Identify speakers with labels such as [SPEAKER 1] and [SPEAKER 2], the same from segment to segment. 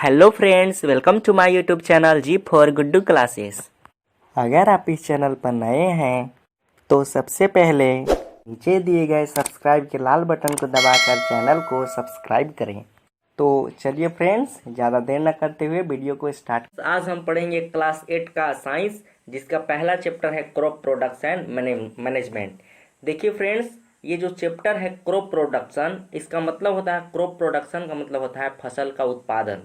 [SPEAKER 1] Hello friends, welcome to my YouTube channel G for Guddu classes. अगर आप इस channel पर नए हैं तो सबसे पहले नीचे दिए गए सब्सक्राइब के लाल बटन को दबाकर चैनल को सब्सक्राइब करें। तो चलिए फ्रेंड्स, ज़्यादा देर न करते हुए वीडियो को स्टार्ट। आज हम पढ़ेंगे क्लास 8 का साइंस, जिसका पहला चैप्टर है क्रॉप प्रोडक्शन मैनेजमेंट। देखिए फ्रेंड्स, ये जो चैप्टर है क्रॉप प्रोडक्शन, इसका मतलब होता है, क्रॉप प्रोडक्शन का मतलब होता है फसल का उत्पादन,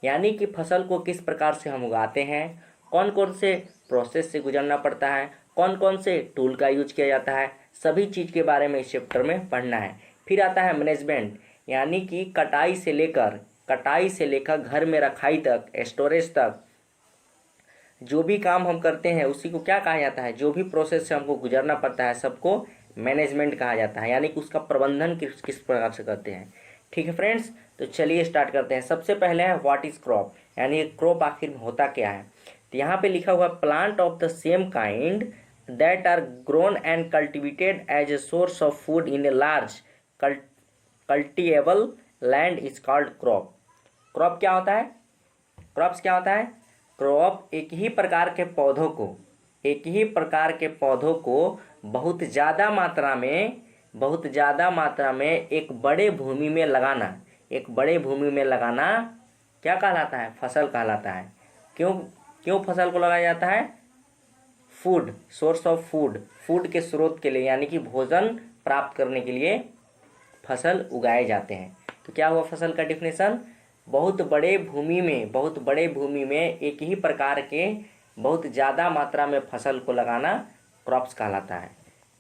[SPEAKER 1] यानी कि फसल को किस प्रकार से हम उगाते हैं, कौन कौन से प्रोसेस से गुजरना पड़ता है, कौन कौन से टूल का यूज किया जाता है, सभी चीज़ के बारे में इस चैप्टर में पढ़ना है। फिर आता है मैनेजमेंट, यानी कि कटाई से लेकर घर में रखाई तक, स्टोरेज तक जो भी काम हम करते हैं उसी को क्या कहा जाता है, जो भी प्रोसेस से हमको गुजरना पड़ता है सबको मैनेजमेंट कहा जाता है, यानी कि उसका प्रबंधन किस किस प्रकार से करते हैं। ठीक है फ्रेंड्स, तो चलिए स्टार्ट करते हैं। सबसे पहले है व्हाट इज क्रॉप, यानी क्रॉप आखिर में होता क्या है। तो यहाँ पे लिखा हुआ plant of the same kind that are grown and cultivated as a source of food in a large cultivable land is called crop. Crop क्या होता है? क्रॉप्स क्या होता है? क्रॉप एक ही प्रकार के पौधों को बहुत ज़्यादा मात्रा में एक बड़े भूमि में लगाना क्या कहलाता है? फसल कहलाता है। क्यों क्यों फसल को लगाया जाता है? फूड, सोर्स ऑफ फूड के स्रोत के लिए, यानी कि भोजन प्राप्त करने के लिए फसल उगाए जाते हैं। तो क्या हुआ फसल का डिफिनेशन? बहुत बड़े भूमि में एक ही प्रकार के बहुत ज़्यादा मात्रा में फसल को लगाना क्रॉप्स कहलाता है।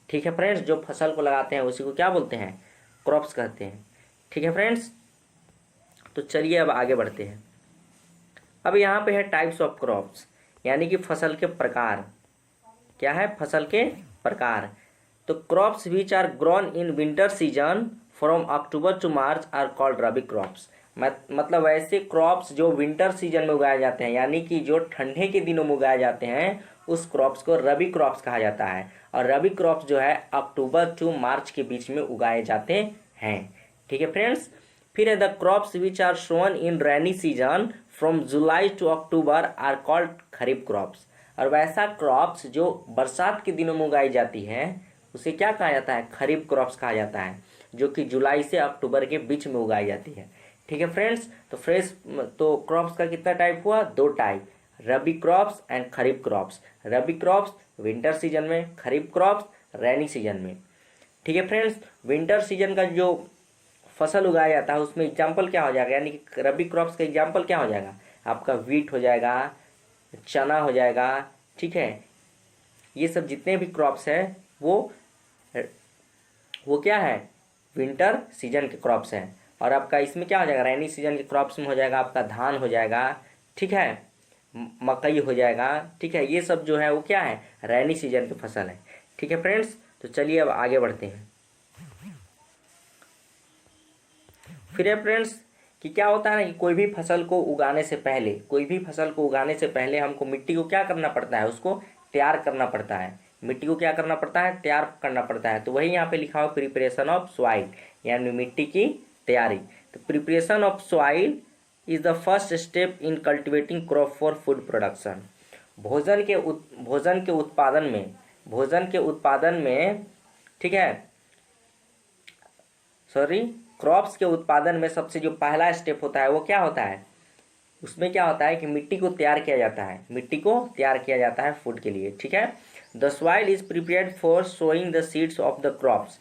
[SPEAKER 1] ठीक है फ्रेंड्स, जो फसल को लगाते हैं उसी को क्या बोलते हैं? क्रॉप्स कहते हैं। ठीक है फ्रेंड्स, तो चलिए अब आगे बढ़ते हैं। अब यहाँ पे है टाइप्स ऑफ क्रॉप्स, यानी कि फसल के प्रकार। क्या है? फसल के प्रकार। तो crops which are grown in winter season from October to March are called rabi crops. मतलब ऐसे क्रॉप्स जो विंटर सीजन में उगाए जाते हैं, यानी कि जो ठंडे के दिनों में उगाए जाते हैं, उस क्रॉप्स को रबी क्रॉप्स कहा जाता है। और रबी क्रॉप्स जो है अक्टूबर टू मार्च के बीच में उगाए जाते हैं। ठीक है फ्रेंड्स, फिर है the crops which are sown in rainy season from July to October are called kharif crops. और वैसा क्रॉप्स जो बरसात के दिनों में उगाई जाती है उसे क्या कहा जाता है? खरीफ क्रॉप्स कहा जाता है, जो कि जुलाई से अक्टूबर के बीच में उगाई जाती है। ठीक है फ्रेंड्स, तो क्रॉप्स का कितना टाइप हुआ? 2 type, rabi crops and kharif crops. Rabi crops winter season में, खरीफ क्रॉप्स रैनी सीजन में। ठीक है फ्रेंड्स, विंटर सीजन का जो फसल उगाया जाता है उसमें एग्जाम्पल क्या हो जाएगा, यानी कि रबी क्रॉप्स का एग्जाम्पल क्या हो जाएगा? आपका व्हीट हो जाएगा, चना हो जाएगा। ठीक है, ये सब जितने भी क्रॉप्स हैं वो क्या है? विंटर सीजन के क्रॉप्स हैं। और आपका इसमें क्या हो जाएगा? रैनी सीजन के क्रॉप्स में हो जाएगा आपका धान हो जाएगा, ठीक है, मकई हो जाएगा। ठीक है, ये सब जो है वो क्या है? रैनी सीजन की फसल है। ठीक है फ्रेंड्स, तो चलिए अब आगे बढ़ते हैं। फिर है फ्रेंड्स कि क्या होता है ना, कि कोई भी फसल को उगाने से पहले हमको मिट्टी को क्या करना पड़ता है? उसको तैयार करना पड़ता है। मिट्टी को क्या करना पड़ता है? तैयार करना पड़ता है। तो वही यहाँ पे लिखा हुआ प्रिपरेशन ऑफ सॉइल, यानी मिट्टी की तैयारी। तो preparation of soil is the first step in cultivating crop for food production. भोजन के उत्पादन में ठीक है, क्रॉप्स के उत्पादन में सबसे जो पहला स्टेप होता है वो क्या होता है? उसमें क्या होता है कि मिट्टी को तैयार किया जाता है फूड के लिए। ठीक है, the soil is prepared for sowing the seeds of the crops.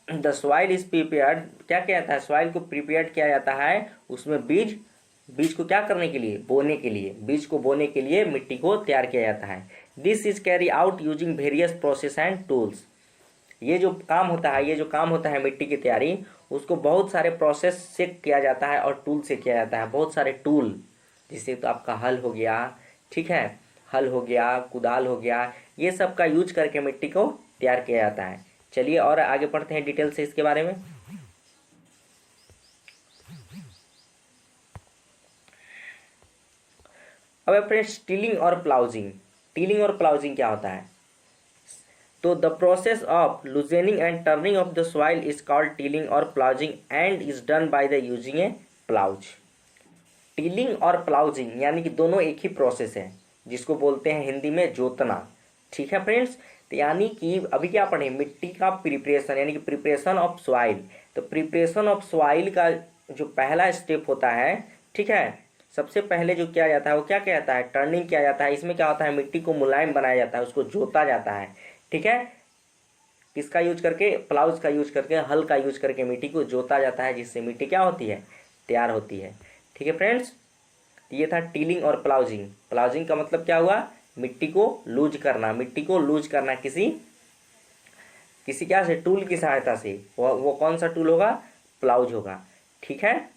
[SPEAKER 1] The soil is prepared, क्या किया जाता है? सॉइल को प्रिपेयर्ड किया जाता है, उसमें बीज को क्या करने के लिए? बीज को बोने के लिए मिट्टी को तैयार किया जाता है। This is carry out using various process and tools. ये जो काम होता है मिट्टी की तैयारी, उसको बहुत सारे प्रोसेस से किया जाता है और टूल से किया जाता है। बहुत सारे टूल, जैसे तो आपका हल हो गया, ठीक है, हल हो गया, कुदाल हो गया, ये सब का यूज करके मिट्टी को तैयार किया जाता है। चलिए और आगे पढ़ते हैं डिटेल से इसके बारे में। अब फ्रेंड्स, टिलिंग और प्लाउजिंग क्या होता है? तो the process of loosening and turning of the soil is called tilling और ploughing and is done by the using a plough. Tilling और प्लाउजिंग यानी कि दोनों एक ही प्रोसेस है, जिसको बोलते हैं हिंदी में जोतना। ठीक है फ्रेंड्स, तो यानी कि अभी क्या पढ़े, मिट्टी का प्रिपरेशन यानी कि प्रिपरेशन ऑफ सॉइल। तो प्रिपरेशन ऑफ सॉइल का जो पहला स्टेप होता है, ठीक है, सबसे पहले जो किया जाता है वो क्या किया जाता है, टर्निंग किया जाता है। इसमें क्या होता है, मिट्टी को मुलायम बनाया जाता है, उसको जोता जाता है। ठीक है, किसका यूज करके, प्लाउज का यूज करके, हल का यूज करके मिट्टी को जोता जाता है, जिससे मिट्टी क्या होती है, तैयार होती है। ठीक है फ्रेंड्स, ये था टीलिंग और प्लाउजिंग। प्लाउजिंग का मतलब क्या हुआ, मिट्टी को लूज करना, मिट्टी को लूज करना किसी किसी क्या से, टूल की सहायता से। वो कौन सा टूल होगा, प्लाउज होगा। ठीक है,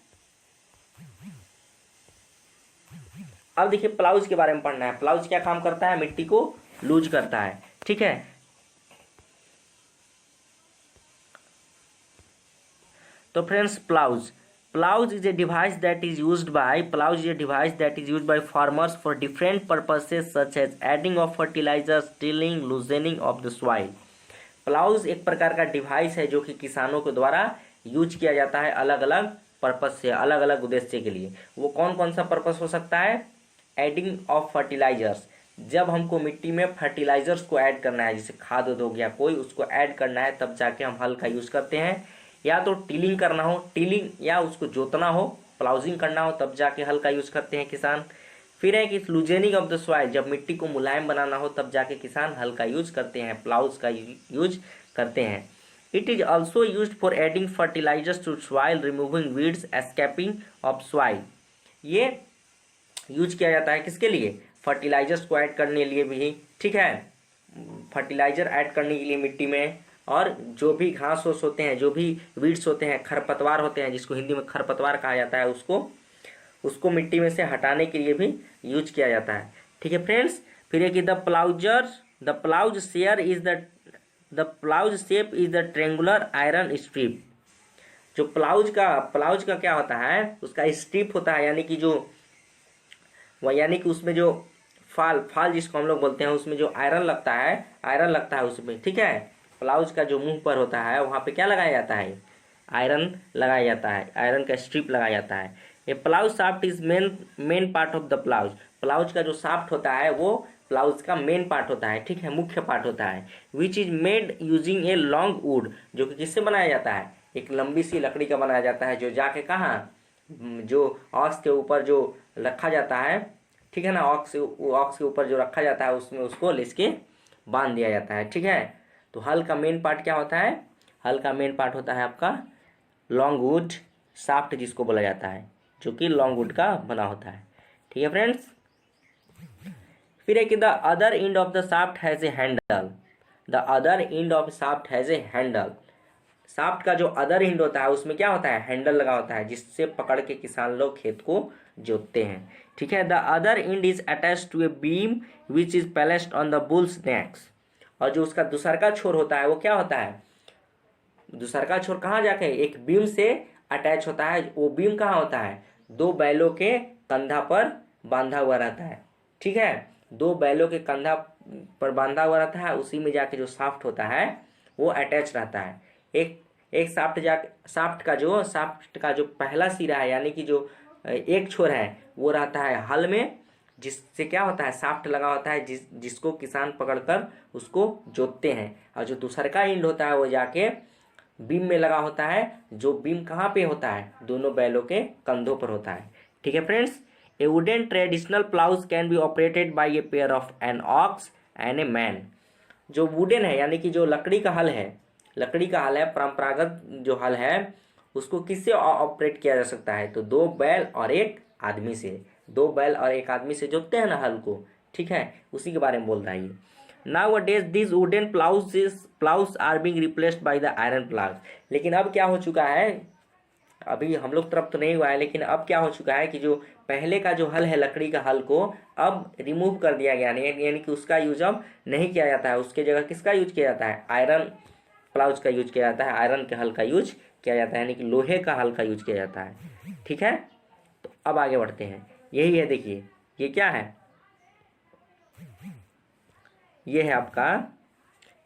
[SPEAKER 1] अब देखिए प्लाउज के बारे में पढ़ना है। प्लाउज क्या काम करता है, मिट्टी को लूज करता है। ठीक है, तो friends plough is a device that is used by farmers for different purposes such as adding of fertilisers, tilling, loosening of the soil. Plough एक प्रकार का डिवाइस है जो कि किसानों के द्वारा यूज किया जाता है अलग अलग पर्पज से, अलग अलग उद्देश्य के लिए। वो कौन कौन सा पर्पस हो सकता है, एडिंग ऑफ फर्टिलाइजर्स, जब हमको मिट्टी में फर्टिलाइजर्स को ऐड करना है, जैसे खाद हो गया कोई, उसको ऐड करना है, तब जाके हम हल का यूज़ करते हैं। या तो टिलिंग करना हो, टिलिंग या उसको जोतना हो, प्लाउजिंग करना हो, तब जाके हल का यूज़ करते हैं किसान। फिर है कि लूजनिंग ऑफ द सॉइल, जब मिट्टी को मुलायम बनाना हो तब जाके किसान हल का यूज करते हैं, प्लाउज का यूज करते हैं। It is also use for adding fertilisers to soil, removing weeds, escaping of soil. ये यूज किया जाता है किसके लिए, फर्टिलाइजर्स को ऐड करने के लिए भी। ठीक है, फर्टिलाइजर ऐड करने के लिए मिट्टी में, और जो भी घास फूस होते हैं, जो भी वीड्स होते हैं, खरपतवार होते हैं, जिसको हिंदी में खरपतवार कहा जाता है, उसको मिट्टी में से हटाने के लिए भी यूज किया जाता है। ठीक है फ्रेंड्स, फिर है कि the plough shape is the triangular iron strip. जो प्लाउज का क्या होता है, उसका स्ट्रिप होता है, यानी कि उसमें जो फाल जिसको हम लोग बोलते हैं, उसमें जो आयरन लगता है उसमें। ठीक है, प्लाउज का जो मुंह पर होता है वहाँ पे क्या लगाया जाता है, आयरन लगाया जाता है, आयरन का स्ट्रिप लगाया जाता है। ये plough shaft is main part of the plough. Plough का जो शाफ्ट होता है वो प्लाउज का मेन पार्ट होता है। ठीक है, मुख्य पार्ट होता है। Which is made using a long would, जो कि किससे बनाया जाता है, एक लंबी सी लकड़ी का बनाया जाता है, जो जाके कहाँ, जो ऑक्स के ऊपर जो रखा जाता है, ठीक है ना, ऑक्स के ऊपर जो रखा जाता है उसमें उसको लेके बांध दिया जाता है। ठीक है, तो हल का मेन पार्ट क्या होता है, हल का मेन पार्ट होता है आपका लॉन्ग वुड शाफ्ट, जिसको बोला जाता है, जो कि लॉन्ग वुड का बना होता है। ठीक है फ्रेंड्स, फिर है कि the other end of the shaft has a handle. The other end of shaft has a handle. Shaft का जो अदर एंड होता है उसमें क्या होता है, हैंडल लगा होता है, जिससे पकड़ के किसान लोग खेत को जोतते हैं। ठीक है, the other end is attached to a beam which is placed on the bull's necks. और जो उसका दूसरा छोर होता है वो क्या होता है, दूसरा छोर कहाँ जाके एक बीम से अटैच होता है। वो बीम कहाँ होता है, दो बैलों के कंधा पर बांधा हुआ रहता है। ठीक है, दो बैलों के कंधा पर बांधा हुआ रहता है, उसी में जाके जो शाफ्ट होता है वो अटैच रहता है। एक शाफ्ट का जो पहला सिरा है, यानी कि जो एक छोर है, वो रहता है हल में, जिससे क्या होता है, शाफ्ट लगा होता है, जिसको किसान पकड़कर उसको जोतते हैं। और जो दूसरा का एंड होता है वो जाके बीम में लगा होता है, जो बीम कहाँ पे होता है, दोनों बैलों के कंधों पर होता है। ठीक है friends, a wooden traditional plough can be operated by a pair of an ox and a man. जो वुडन है यानी कि जो लकड़ी का हल है, परंपरागत जो हल है, उसको किससे ऑपरेट किया जा सकता है, तो दो बैल और एक आदमी से जोतते हैं ना हल को। ठीक है, उसी के बारे में बोल रहा है ये। Nowadays these wooden plows are being replaced by the iron plows। लेकिन अब क्या हो चुका है, अभी हम लोग तरफ तो नहीं हुआ है, लेकिन अब क्या हो चुका है कि जो पहले का जो हल है, लकड़ी का हल को अब रिमूव कर दिया गया, यानी कि उसका यूज अब नहीं किया जाता है। उसके जगह किसका यूज किया जाता है, आयरन प्लाउज का यूज किया जाता है, आयरन के हल का यूज किया जाता है, यानी कि लोहे का हल का यूज किया जाता है। ठीक है, तो अब आगे बढ़ते हैं। यही है, देखिए ये क्या है, ये है आपका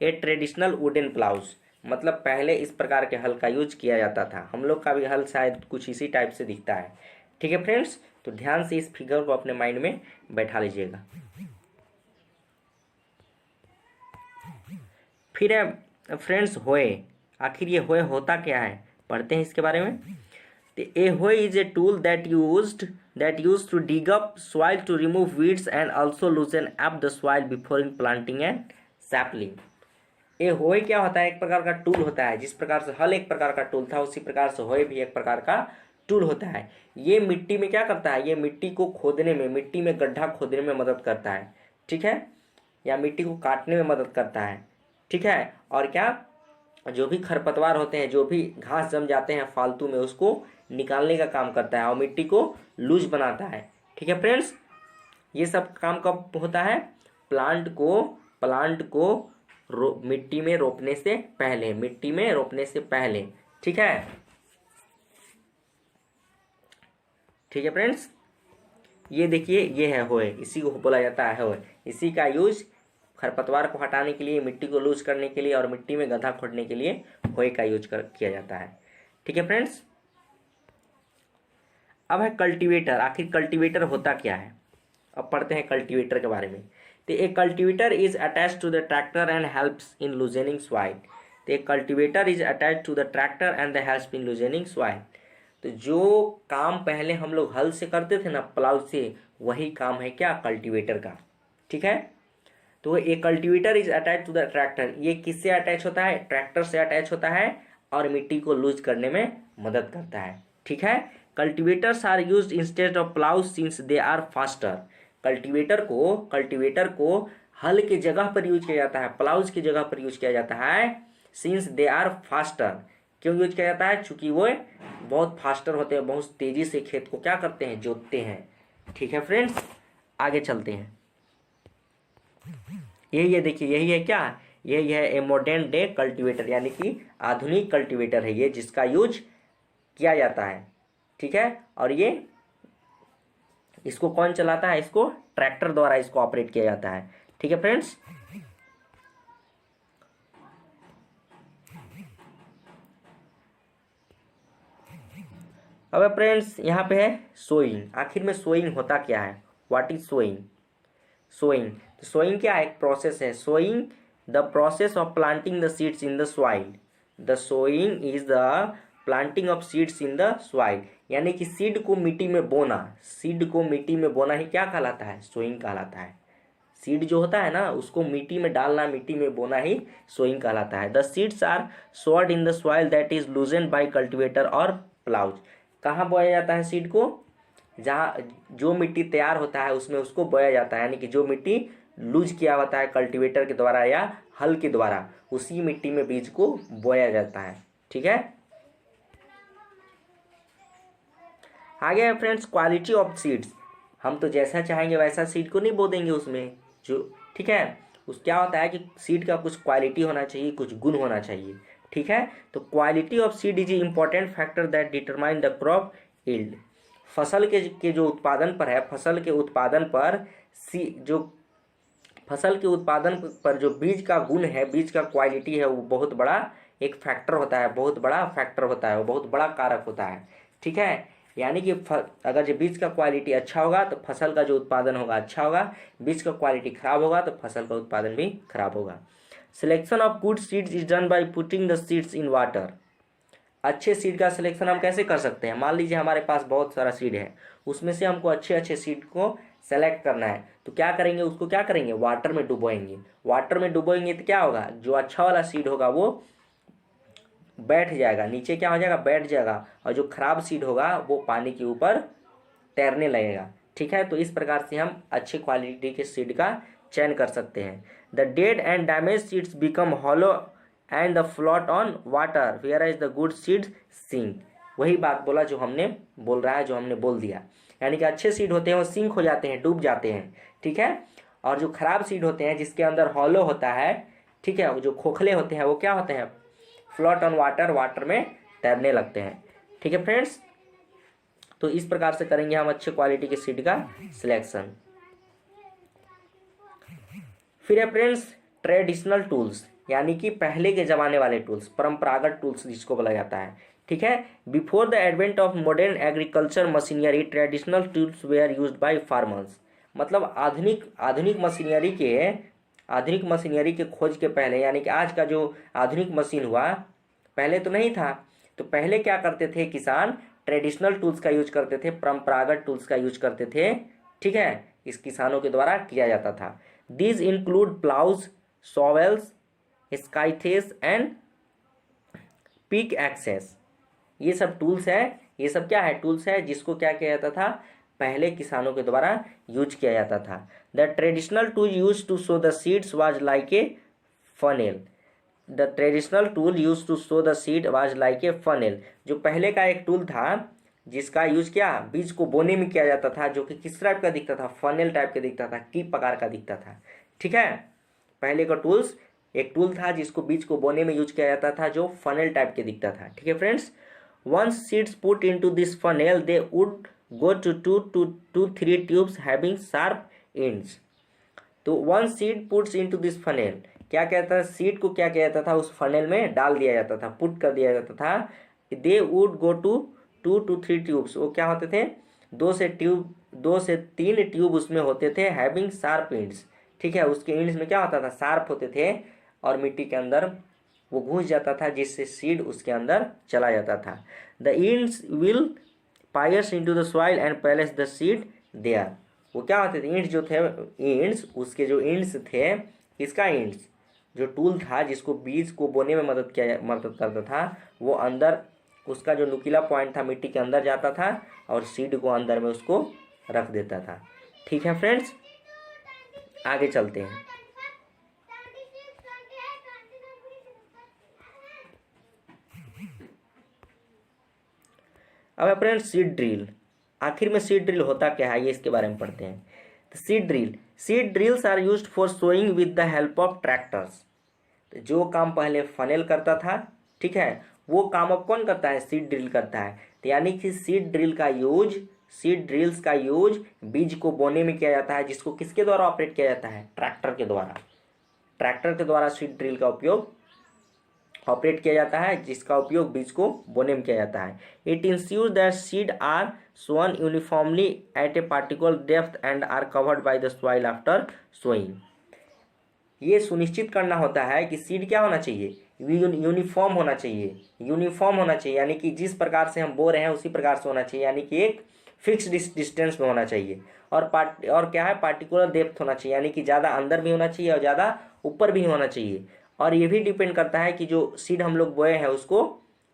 [SPEAKER 1] ए ट्रेडिशनल वुडन प्लाउज। मतलब पहले इस प्रकार के हल का यूज किया जाता था। हम लोग का भी हल शायद कुछ इसी टाइप से दिखता है। ठीक है फ्रेंड्स, तो ध्यान से इस फिगर को अपने माइंड में बैठा लीजिएगा। फिर है फ्रेंड्स होए। आखिर ये होए होता क्या है, पढ़ते हैं इसके बारे में। A hoe is a tool that use to dig up soil to remove weeds and also loosen up the soil before in planting and sapling. A hoe क्या होता है, एक प्रकार का टूल होता है। जिस प्रकार से हल एक प्रकार का टूल था, उसी प्रकार से होए भी एक प्रकार का टूल होता है। ये मिट्टी में क्या करता है, ये मिट्टी को खोदने में, मिट्टी में गड्ढा खोदने में मदद करता है, ठीक है, या मिट्टी को काटने में मदद करता है, ठीक है। और क्या, जो भी खरपतवार होते हैं, जो भी घास जम जाते हैं फालतू में, उसको निकालने का काम करता है और मिट्टी को लूज बनाता है, ठीक है फ्रेंड्स। ये सब काम कब होता है, प्लांट को मिट्टी में रोपने से पहले, मिट्टी में रोपने से पहले, ठीक है, ठीक है फ्रेंड्स। ये देखिए, ये है होए, इसी को बोला जाता है होए। इसी का यूज खरपतवार को हटाने के लिए, मिट्टी को लूज करने के लिए और मिट्टी में गड्ढा खोदने के लिए होए का यूज किया जाता है, ठीक है फ्रेंड्स। अब है कल्टीवेटर। आखिर कल्टीवेटर होता क्या है, अब पढ़ते हैं कल्टीवेटर के बारे में। तो a cultivator is attach to the tractor and helps in loosening soil. तो a cultivator is attach to the tractor and the helps in loosening soil. तो जो काम पहले हम लोग हल से करते थे ना, प्लाउ से, वही काम है क्या, कल्टीवेटर का, ठीक है। तो ये cultivator is attach to the tractor. ये किससे अटैच होता है, ट्रैक्टर से अटैच होता है और मिट्टी को लूज करने में मदद करता है, ठीक है। Cultivators are used instead of plough since they are faster. Cultivator को हल की जगह पर यूज किया जाता है, प्लाउज की जगह पर यूज किया जाता है, सिंस दे आर फास्टर। क्यों यूज किया जाता है, चूंकि वो बहुत फास्टर होते हैं, बहुत तेजी से खेत को क्या करते हैं, जोतते हैं, ठीक है फ्रेंड्स। आगे चलते हैं। ये देखिए, यही है क्या, यही है ए मॉडर्न डे कल्टीवेटर, यानी कि आधुनिक कल्टीवेटर है ये, जिसका यूज किया जाता है, ठीक है। और ये इसको कौन चलाता है, इसको ट्रैक्टर द्वारा इसको ऑपरेट किया जाता है, ठीक है फ्रेंड्स। अब फ्रेंड्स यहाँ पे है सोइंग। आखिर में सोइंग होता क्या है, व्हाट इज सोइंग। तो सोइंग क्या है, एक प्रोसेस है। Sowing the process of planting the seeds in the soil. The sowing is the planting of seeds in the soil, यानी कि सीड को मिट्टी में बोना, सीड को मिट्टी में बोना ही क्या कहलाता है, सोइंग कहलाता है। सीड जो होता है ना, उसको मिट्टी में डालना, मिट्टी में बोना ही सोइंग कहलाता है। The seeds are sowed in the soil that is loosen by cultivator और प्लाउज। कहाँ बोया जाता है सीड को, जहाँ जो मिट्टी तैयार होता है उसमें उसको बोया जाता है, यानी कि जो मिट्टी लूज किया होता है कल्टीवेटर के द्वारा या हल के द्वारा, उसी मिट्टी में बीज को बोया जाता है, ठीक है। आगे है फ्रेंड्स क्वालिटी ऑफ सीड्स। हम तो जैसा चाहेंगे वैसा सीड को नहीं बो देंगे उसमें, जो, ठीक है। उस क्या होता है कि सीड का कुछ क्वालिटी होना चाहिए, कुछ गुण होना चाहिए, ठीक है। तो quality of seed is important factor that determine the crop yield. फसल के जो उत्पादन पर है, फसल के उत्पादन पर जो बीज का गुण है, बीज का क्वालिटी है, वो बहुत बड़ा एक फैक्टर होता है, बहुत बड़ा फैक्टर होता है, वो बहुत बड़ा कारक होता है, ठीक है। यानी कि अगर जो बीज का क्वालिटी अच्छा होगा तो फसल का जो उत्पादन होगा अच्छा होगा, बीज का क्वालिटी खराब होगा तो फसल का उत्पादन भी खराब होगा। Selection of good seeds is done by putting the seeds in water. अच्छे सीड का सिलेक्शन हम कैसे कर सकते हैं, मान लीजिए हमारे पास बहुत सारा सीड है, उसमें से हमको अच्छे सीड को सेलेक्ट करना है, तो क्या करेंगे, उसको क्या करेंगे, वाटर में डुबोएंगे। वाटर में डुबोएंगे तो क्या होगा, जो अच्छा वाला सीड होगा वो बैठ जाएगा, नीचे क्या हो जाएगा, बैठ जाएगा, और जो खराब सीड होगा वो पानी के ऊपर तैरने लगेगा, ठीक है। तो इस प्रकार से हम अच्छी क्वालिटी के सीड का चयन कर सकते हैं। The dead and damage seeds become hollow and the float on water where is the good seeds sink. वही बात बोला जो हमने बोल रहा है, जो हमने बोल दिया, यानी कि अच्छे सीड होते हैं वो सिंक हो जाते हैं, डूब जाते हैं, ठीक है। और जो खराब सीड होते हैं, जिसके अंदर हॉलो होता है, ठीक है, जो खोखले होते हैं, वो क्या होते हैं, फ्लोट ऑन वाटर, वाटर में तैरने लगते हैं, ठीक है फ्रेंड्स। तो इस प्रकार से करेंगे हम अच्छे क्वालिटी के सीड का सिलेक्शन। फिर है फ्रेंड्स ट्रेडिशनल टूल्स, यानी कि पहले के ज़माने वाले टूल्स, परंपरागत टूल्स जिसको बोला जाता है, ठीक है। Before the advent of modern agriculture machinery traditional tools were used by farmers. मतलब आधुनिक मशीनरी के खोज के पहले, यानी कि आज का जो आधुनिक मशीन हुआ, पहले तो नहीं था। तो पहले क्या करते थे किसान, ट्रेडिशनल टूल्स का यूज करते थे, परंपरागत टूल्स का यूज करते थे। ठीक है, इस किसानों के द्वारा किया जाता था। These include ploughs, shovels, scythes and pickaxes. ये सब टूल्स है, ये सब क्या है, टूल्स है जिसको क्या किया जाता था, पहले किसानों के द्वारा यूज किया जाता था। The traditional tool use to sow the seeds was like a funnel. The traditional tool use to sow the seed was like a funnel. जो पहले का एक टूल था जिसका यूज क्या, बीज को बोने में किया जाता था, जो कि किस टाइप का दिखता था, फनेल टाइप का दिखता था, कीप प्रकार का दिखता था। ठीक है, पहले का टूल्स एक टूल था जिसको बीज को बोने में यूज किया जाता था, जो फनेल टाइप के दिखता था। ठीक है friends, once seeds put into this funnel they would go to 2 to 3 tubes having sharp ends। तो once seed puts into this funnel, क्या कहता है, सीड को क्या किया जाता था, उस फनेल में डाल दिया जाता था, पुट कर दिया जाता था। they would go to 2 to 3 tubes, वो क्या होते थे, 2 से 3 ट्यूब उसमें होते थे, हैविंग शार्प एंड्स। ठीक है, उसके एंड्स में क्या होता था, शार्प होते थे, और मिट्टी के अंदर वो घुस जाता था, जिससे सीड उसके अंदर चला जाता था। The ends will pierce into the soil and place the seed there. वो क्या होते थे, एंड्स जो थे, एंड्स उसके जो एंड्स थे, इसका एंड्स जो टूल था जिसको बीज को बोने में मदद करता था, वो अंदर उसका जो नुकीला पॉइंट था मिट्टी के अंदर जाता था और सीड को अंदर में उसको रख देता था। ठीक है फ्रेंड्स, आगे चलते हैं। अब फ्रेंड्स सीड ड्रिल, आखिर में सीड ड्रिल होता क्या है, ये इसके बारे में पढ़ते हैं। Seed drills are used for sowing with the help of tractors. तो जो काम पहले फनेल करता था, ठीक है, वो काम अब कौन करता है, सीड ड्रिल करता है। तो यानी कि सीड ड्रिल्स का यूज बीज को बोने में किया जाता है, जिसको किसके द्वारा ऑपरेट किया जाता है, ट्रैक्टर के द्वारा सीड ड्रिल का उपयोग ऑपरेट किया जाता है, जिसका उपयोग बीज को बोने में किया जाता है। It ensures that seed are sown uniformly at a particular depth and are covered by the soil after sowing. ये सुनिश्चित करना होता है कि सीड क्या होना चाहिए, यूनिफॉर्म होना चाहिए, यानी कि जिस प्रकार से हम बो रहे हैं उसी प्रकार से होना चाहिए, यानी कि एक फिक्स डिस्टेंस में होना चाहिए, और क्या है, पार्टिकुलर डेप्थ होना चाहिए, यानी कि ज़्यादा अंदर भी होना चाहिए और ज़्यादा ऊपर भी होना चाहिए। और ये भी डिपेंड करता है कि जो सीड हम लोग बोए हैं उसको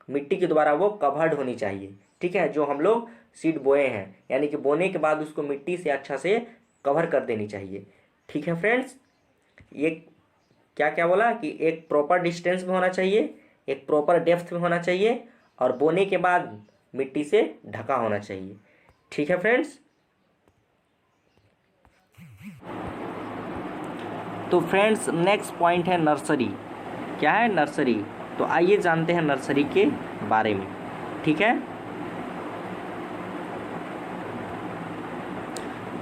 [SPEAKER 1] मिट्टी के द्वारा वो कवर्ड होनी चाहिए। ठीक है, जो हम लोग सीड बोए हैं, यानी कि बोने के बाद उसको मिट्टी से अच्छा से कवर कर देनी चाहिए। ठीक है फ्रेंड्स, ये क्या बोला कि एक प्रॉपर डिस्टेंस में होना चाहिए, एक प्रॉपर डेप्थ में होना चाहिए, और बोने के बाद मिट्टी से ढका होना चाहिए। ठीक है फ्रेंड्स, तो फ्रेंड्स नेक्स्ट पॉइंट है नर्सरी। क्या है नर्सरी, तो आइए जानते हैं नर्सरी के बारे में। ठीक है,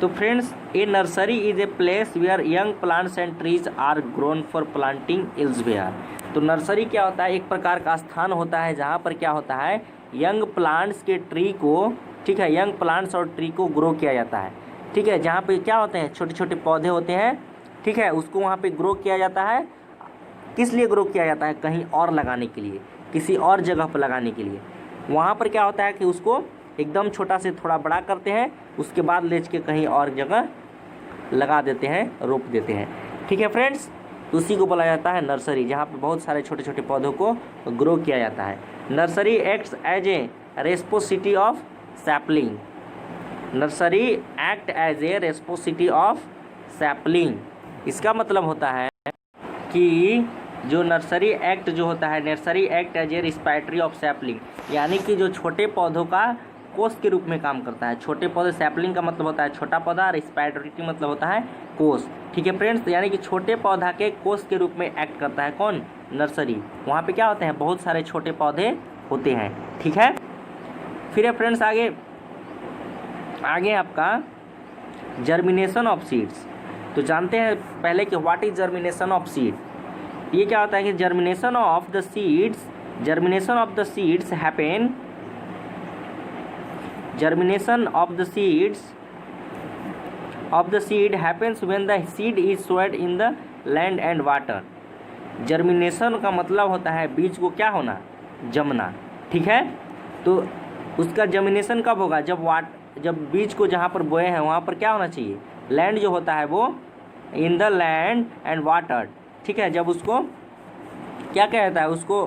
[SPEAKER 1] तो friends a nursery is a place where young plants and trees are grown for planting elsewhere. तो नर्सरी क्या होता है, एक प्रकार का स्थान होता है जहाँ पर क्या होता है, यंग प्लांट्स के ट्री को, ठीक है, यंग प्लांट्स और ट्री को ग्रो किया जाता है। ठीक है, जहाँ पे क्या होते हैं, छोटे छोटे पौधे होते हैं, ठीक है, उसको वहाँ पे ग्रो किया जाता है। किस लिए ग्रो किया जाता है, कहीं और लगाने के लिए, किसी और जगह पर लगाने के लिए। वहाँ पर क्या होता है कि उसको एकदम छोटा से थोड़ा बड़ा करते हैं, उसके बाद ले के कहीं और जगह लगा देते हैं, रोप देते हैं। ठीक है फ्रेंड्स, तो उसी को बोला जाता है नर्सरी, जहाँ पर बहुत सारे छोटे छोटे पौधों को ग्रो किया जाता है। Nursery acts as a repository of sapling. Nursery act as a repository of sapling. इसका मतलब होता है कि जो नर्सरी एक्ट जो होता है, nursery act as a respiratory of sapling, यानी कि जो छोटे पौधों का कोष के रूप में काम करता है। छोटे पौधे, सैपलिंग का मतलब होता है छोटा पौधा, रिस्पायरेटरी मतलब होता है कोष। ठीक है फ्रेंड्स, यानी कि छोटे पौधा के कोष के रूप में एक्ट करता है कौन, नर्सरी। वहाँ पे क्या होते हैं, बहुत सारे छोटे पौधे होते हैं। ठीक है, फिर है फ्रेंड्स आगे आपका जर्मिनेशन ऑफ सीड्स। तो जानते हैं पहले कि what is germination of seed. ये क्या होता है कि germination of the seeds germination of the seeds happen, germination of the seed happens when the seed is sowed in the land and water। Germination का मतलब होता है बीज को क्या होना, जमना, ठीक है। तो उसका जर्मिनेशन कब होगा, जब बीज को जहाँ पर बोए हैं वहाँ पर क्या होना चाहिए, लैंड जो होता है वो in the land and water, ठीक है। जब उसको क्या कहता है, उसको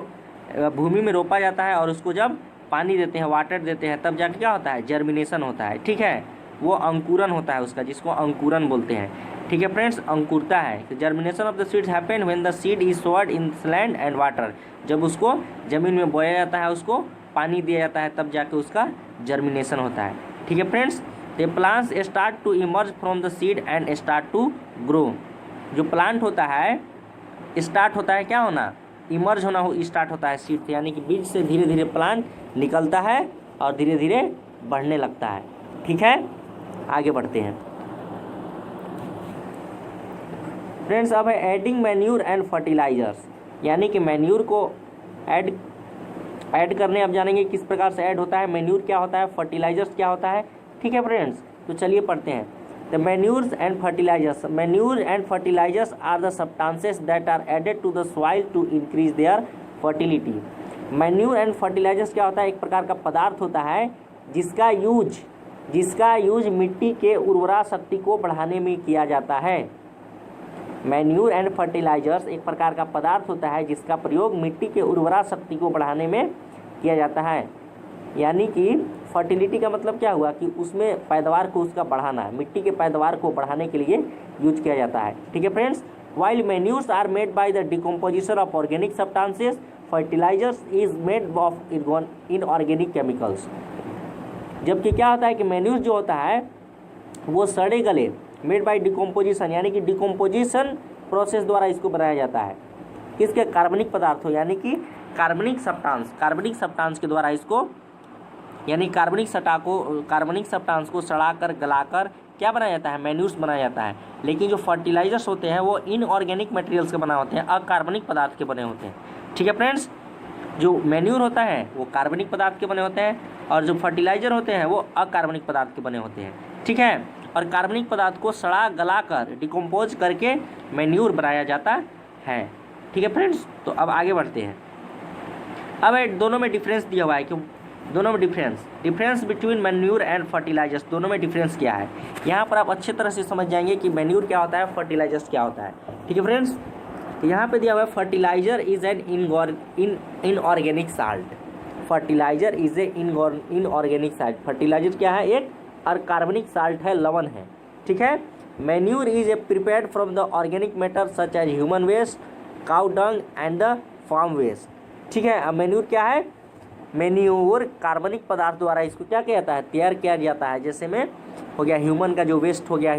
[SPEAKER 1] भूमि में रोपा जाता है और उसको जब पानी देते हैं, वाटर देते हैं, तब जाके क्या होता है, जर्मिनेशन होता है, ठीक है। वो अंकुरन होता है उसका, जिसको अंकुरन बोलते हैं, ठीक है फ्रेंड्स, अंकुरता है। तो germination of the seeds happen when the seed is सोड इन लैंड एंड वाटर, जब उसको ज़मीन में बोया जाता है, उसको पानी दिया जाता है, तब जाके उसका जर्मिनेशन होता है, ठीक है friends. The plants start to emerge from the seed and start to grow. जो प्लांट होता है स्टार्ट होता है क्या होना, इमर्ज होना स्टार्ट होता है सीड से, यानी कि बीज से धीरे धीरे प्लांट निकलता है और धीरे धीरे बढ़ने लगता है, ठीक है। आगे बढ़ते हैं फ्रेंड्स। अब है एडिंग मैन्यूर एंड फर्टिलाइजर्स, यानी कि मैन्यूर को ऐड करने अब जानेंगे किस प्रकार से ऐड होता है, मैन्यूर क्या होता है, फर्टिलाइजर्स क्या होता है, ठीक है फ्रेंड्स। तो चलिए पढ़ते हैं। The manures and fertilisers, manure and fertilisers are the substances that are added to the soil to increase their fertility. Manure and fertilisers क्या होता है, एक प्रकार का पदार्थ होता है जिसका यूज मिट्टी के उर्वरा शक्ति को बढ़ाने में किया जाता है। मैन्यूर एंड फर्टिलाइजर्स एक प्रकार का पदार्थ होता है जिसका प्रयोग मिट्टी के उर्वरा शक्ति को बढ़ाने में किया जाता है। यानी कि फर्टिलिटी का मतलब क्या हुआ कि उसमें पैदावार को उसका बढ़ाना है, मिट्टी के पैदावार को बढ़ाने के लिए यूज किया जाता है, ठीक है friends. While manures are made by the decomposition of organic substances, fertilisers is made of inorganic chemicals. जबकि क्या होता है कि मैन्यूर जो होता है वो सड़े गले, मेड बाय डिकम्पोजिशन, यानी कि डिकम्पोजिशन प्रोसेस द्वारा इसको बनाया जाता है। किसके, कार्बनिक पदार्थों, यानी कि कार्बनिक सब्सटेंस के द्वारा इसको, यानी कार्बनिक सब्सटेंस को सड़ाकर गलाकर क्या बनाया जाता है, मैन्यूर्स बनाया जाता है। लेकिन जो फर्टिलाइजर्स होते हैं वो इनऑर्गेनिक मटेरियल्स के बने होते हैं, अकार्बनिक पदार्थ के बने होते हैं, ठीक है फ्रेंड्स। जो मैन्यूर होता है वो कार्बनिक पदार्थ के बने होते हैं और जो फर्टिलाइजर होते हैं वो अकार्बनिक पदार्थ के बने होते हैं, ठीक है। और कार्बनिक पदार्थ को सड़ा गलाकर डिकम्पोज करके मैन्यूर बनाया जाता है, ठीक है फ्रेंड्स। तो अब आगे बढ़ते हैं। अब दोनों में डिफरेंस दिया हुआ है, क्यों दोनों में difference between manure and fertilisers, दोनों में डिफरेंस क्या है। यहाँ पर आप अच्छे तरह से समझ जाएंगे कि मैन्यूर क्या होता है, फर्टिलाइजर्स क्या होता है, ठीक है फ्रेंड्स। तो यहाँ पे दिया हुआ है fertiliser is an inorganic salt, fertiliser is a inorganic salt, fertiliser क्या है, एक अकार्बनिक साल्ट है, लवण है, ठीक है। Manure is a prepared from the organic matter such as human waste, cow dung and the farm waste, ठीक है। अब मैन्यूर क्या है, मैन्यूर कार्बनिक पदार्थ द्वारा इसको क्या किया जाता है, तैयार किया जाता है। जैसे में हो गया ह्यूमन का जो वेस्ट हो गया,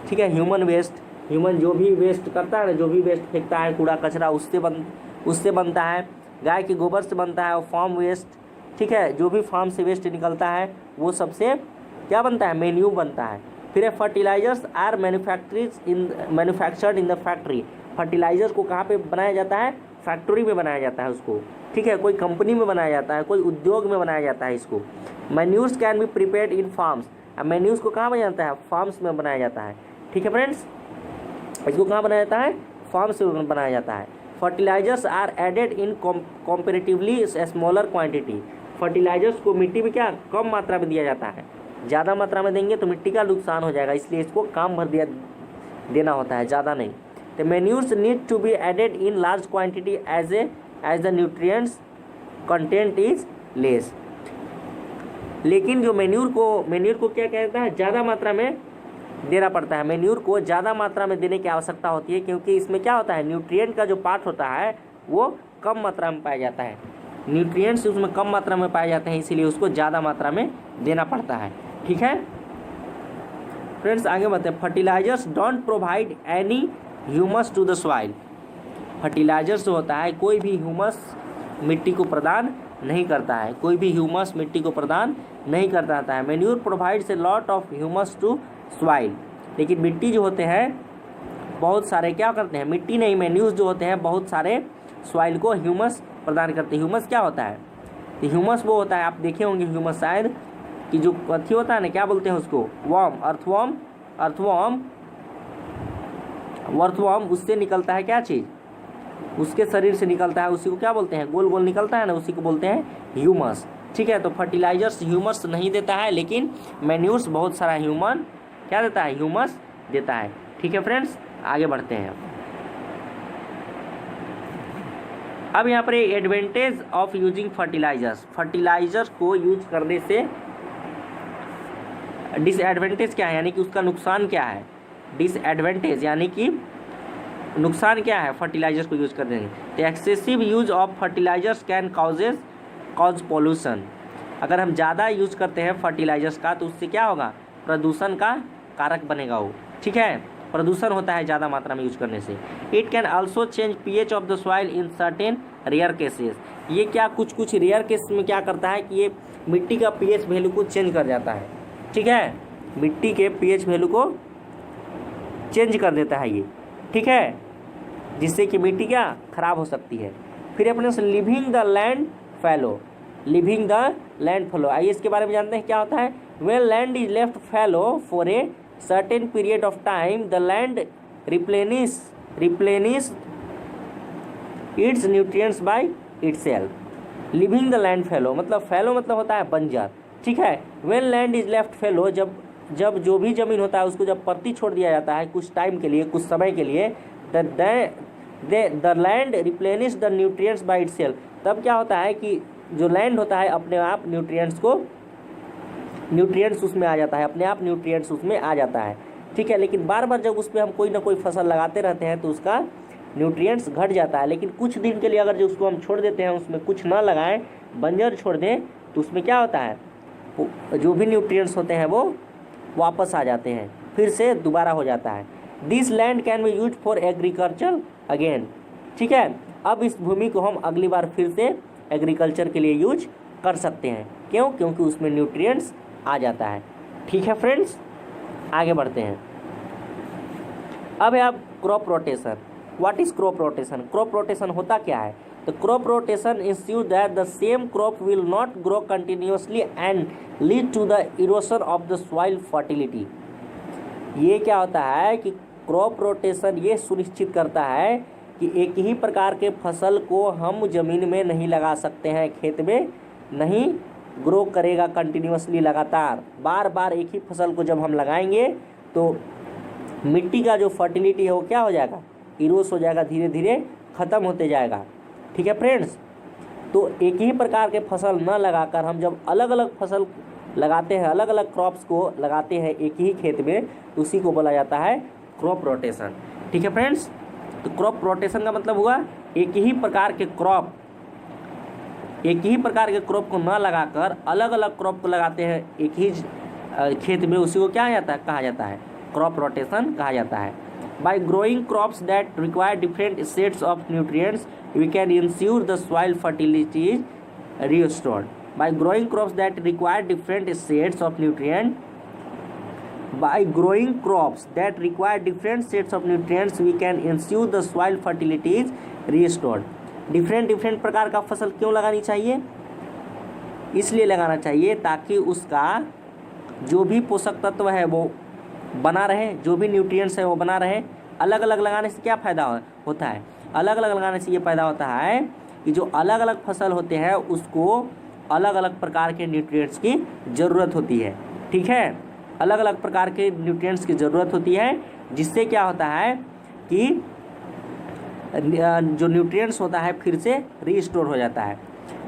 [SPEAKER 1] ठीक है, ह्यूमन वेस्ट, ह्यूमन जो भी वेस्ट करता है ना, जो भी वेस्ट फेंकता है कूड़ा कचरा, उससे बनता है। गाय के गोबर से बनता है और फार्म वेस्ट, ठीक है, जो भी फार्म से वेस्ट निकलता है वो सबसे क्या बनता है, मैन्यूर बनता है। फिर fertilisers are manufactured in the factory, fertilisers को कहाँ पे बनाया जाता है, फैक्ट्री में बनाया जाता है उसको, ठीक है, कोई कंपनी में बनाया जाता है, कोई उद्योग में बनाया जाता है इसको। Manures can be prepared in farms, manures को कहाँ बनाया जाता है, फार्म्स में बनाया जाता है, ठीक है फ्रेंड्स। इसको कहाँ बनाया जाता है, फार्म्स में बनाया जाता है। Fertilisers are added in comparatively smaller quantity, fertilisers को मिट्टी में क्या कम मात्रा में दिया जाता है, ज़्यादा मात्रा में देंगे तो मिट्टी का नुकसान हो जाएगा, इसलिए इसको कम भर देना होता है, ज़्यादा नहीं। The manures need to be added in large quantity as the nutrients content is less। लेकिन जो मैन्यूर को क्या कहता है, ज़्यादा मात्रा में देना पड़ता है। मैन्यूर को ज़्यादा मात्रा में देने की आवश्यकता होती है, क्योंकि इसमें क्या होता है, न्यूट्रिएंट का जो पार्ट होता है वो कम मात्रा में पाया जाता है, न्यूट्रिएंट्स उसमें कम मात्रा में पाए जाते हैं, इसीलिए उसको ज़्यादा मात्रा में देना पड़ता है, ठीक है फ्रेंड्स। आगे बढ़ते हैं। Fertilisers don't provide any humus to the soil, fertilisers जो होता है कोई भी ह्यूमस मिट्टी को प्रदान नहीं करता है, कोई भी ह्यूमस मिट्टी को प्रदान नहीं करता है। Manure provides a lot of humus to soil, लेकिन मिट्टी जो होते हैं बहुत सारे क्या करते हैं, मिट्टी नहीं, मैन्यूर्स जो होते हैं बहुत सारे सॉइल को ह्यूमस प्रदान करते हैं। ह्यूमस क्या होता है? तो ह्यूमस वो होता है, आप देखे होंगे ह्यूमस शायद, कि जो अथी होता है ना, क्या बोलते हैं उसको, वर्म, अर्थवर्म, उससे निकलता है क्या चीज़, उसके शरीर से निकलता है, उसी को क्या बोलते हैं, गोल गोल निकलता है ना, उसी को बोलते हैं ह्यूमस। ठीक है, तो फर्टिलाइजर्स ह्यूमस नहीं देता है, लेकिन मैन्यूर्स बहुत सारा ह्यूमन क्या देता है, ह्यूमस देता है। ठीक है फ्रेंड्स, आगे बढ़ते हैं। अब यहाँ पर advantage of using fertilisers, fertilisers को यूज करने से डिसएडवांटेज क्या है, यानी कि उसका नुकसान क्या है। डिसएडवांटेज यानी कि नुकसान क्या है फर्टिलाइजर्स को यूज करने से। तो excessive use of fertilisers can cause pollution. अगर हम ज़्यादा यूज करते हैं फर्टिलाइजर्स का तो उससे क्या होगा, प्रदूषण का कारक बनेगा वो। ठीक है, प्रदूषण होता है ज़्यादा मात्रा में यूज करने से। It can also change pH of the soil in certain rare cases. ये क्या कुछ रेयर केस में क्या करता है कि ये मिट्टी का पीएच वैल्यू को चेंज कर जाता है। ठीक है, मिट्टी के पीएच वैल्यू को चेंज कर देता है ये। ठीक है, जिससे कि मिट्टी क्या खराब हो सकती है। फिर अपने से leaving the land fallow, leaving the land fallow, आइए इसके बारे में जानते हैं क्या होता है। When land is left fallow for a certain period of time the land replenish its nutrients by itself. Leaving the land fallow मतलब होता है बंजर। ठीक है, when land is left fallow, जब जो भी जमीन होता है उसको जब परती छोड़ दिया जाता है कुछ टाइम के लिए, कुछ समय के लिए, the land replenish the nutrients by itself. तब क्या होता है कि जो लैंड होता है अपने आप न्यूट्रिएंट्स उसमें आ जाता है, अपने आप न्यूट्रिएंट्स उसमें आ जाता है। ठीक है, लेकिन बार बार जब उसमें हम कोई ना कोई फसल लगाते रहते हैं तो उसका न्यूट्रिएंट्स घट जाता है। लेकिन कुछ दिन के लिए अगर जो उसको हम छोड़ देते हैं, उसमें कुछ ना लगाएं, बंजर छोड़ दें, तो उसमें क्या होता है, जो भी न्यूट्रिएंट्स होते हैं वो वापस आ जाते हैं, फिर से दोबारा हो जाता है। This land can be use for agriculture again. ठीक है, अब इस भूमि को हम अगली बार फिर से एग्रीकल्चर के लिए यूज कर सकते हैं। क्यों? क्योंकि उसमें न्यूट्रिएंट्स आ जाता है। ठीक है फ्रेंड्स, आगे बढ़ते हैं। अब है आप crop rotation. What is crop rotation? Crop rotation होता क्या है? तो crop rotation ensure that the same crop will not grow continuously and lead to the erosion of the soil fertility. ये क्या होता है कि क्रॉप रोटेशन ये सुनिश्चित करता है कि एक ही प्रकार के फसल को हम ज़मीन में नहीं लगा सकते हैं, खेत में नहीं ग्रो करेगा कंटिन्यूअसली, लगातार बार बार एक ही फसल को जब हम लगाएंगे तो मिट्टी का जो फर्टिलिटी है वो क्या हो जाएगा, इरोस हो जाएगा, धीरे धीरे ख़त्म होते जाएगा। ठीक है फ्रेंड्स, तो एक ही प्रकार के फसल न लगाकर हम जब अलग अलग फसल लगाते हैं, अलग अलग क्रॉप्स को लगाते हैं एक ही खेत में, तो उसी को बोला जाता है क्रॉप रोटेशन। ठीक है फ्रेंड्स, तो क्रॉप रोटेशन का मतलब हुआ एक ही प्रकार के क्रॉप को न लगाकर अलग अलग क्रॉप को लगाते हैं एक ही खेत में, उसी को क्या कहा जाता है क्रॉप रोटेशन कहा जाता है। By growing crops that require different sets of nutrients we can ensure the soil fertility is restored. By growing crops that require different sets of nutrients, we can ensure the soil fertility is restored. Different प्रकार का फसल क्यों लगानी चाहिए? इसलिए लगाना चाहिए ताकि उसका जो भी पोषक तत्व है वो बना रहे, जो भी न्यूट्रिएंट्स है वो बना रहे। अलग अलग लगाने से क्या फ़ायदा होता है? अलग अलग लगाने से ये फ़ायदा होता है कि जो अलग अलग फसल होते हैं उसको अलग अलग प्रकार के न्यूट्रिएंट्स की ज़रूरत होती है। ठीक है, अलग अलग प्रकार के न्यूट्रिएंट्स की ज़रूरत होती है, जिससे क्या होता है कि जो न्यूट्रिएंट्स होता है फिर से रीस्टोर हो जाता है।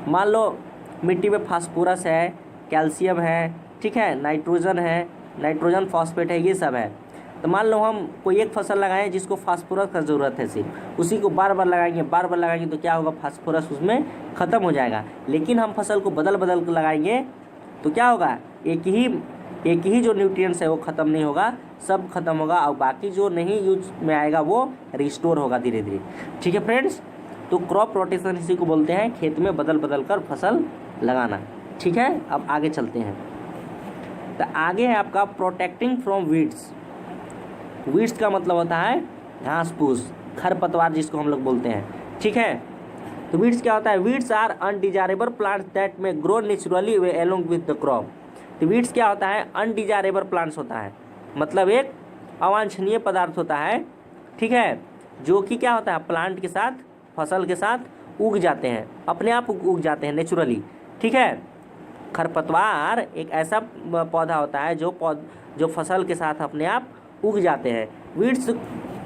[SPEAKER 1] मान लो मिट्टी में फास्फोरस है, कैल्शियम है, ठीक है, नाइट्रोजन फॉस्फेट है, ये सब है। तो मान लो हम कोई एक फसल लगाएं जिसको फास्फोरस का ज़रूरत है, सिर्फ उसी को बार बार लगाएंगे तो क्या होगा, फास्फोरस उसमें ख़त्म हो जाएगा। लेकिन हम फसल को बदल कर लगाएंगे तो क्या होगा, एक ही जो न्यूट्रिएंट्स है वो ख़त्म नहीं होगा, सब खत्म होगा और बाकी जो नहीं यूज में आएगा वो रिस्टोर होगा धीरे धीरे। ठीक है फ्रेंड्स, तो क्रॉप रोटेशन इसी को बोलते हैं, खेत में बदल कर फसल लगाना। ठीक है, अब आगे चलते हैं। तो आगे है आपका प्रोटेक्टिंग फ्रॉम वीड्स। वीड्स का मतलब होता है घास फूस, खरपतवार जिसको हम लोग बोलते हैं। ठीक है, तो वीड्स क्या होता है, weeds are undesirable plants that may grow naturally along with the crop. तो वीड्स क्या होता है, अनडिजायरेबल प्लांट्स होता है, मतलब एक अवांछनीय पदार्थ होता है, ठीक है, जो कि क्या होता है प्लांट के साथ, फसल के साथ उग जाते हैं, अपने आप उग जाते हैं नेचुरली, ठीक है। खरपतवार एक ऐसा पौधा होता है जो फसल के साथ अपने आप उग जाते हैं। Weeds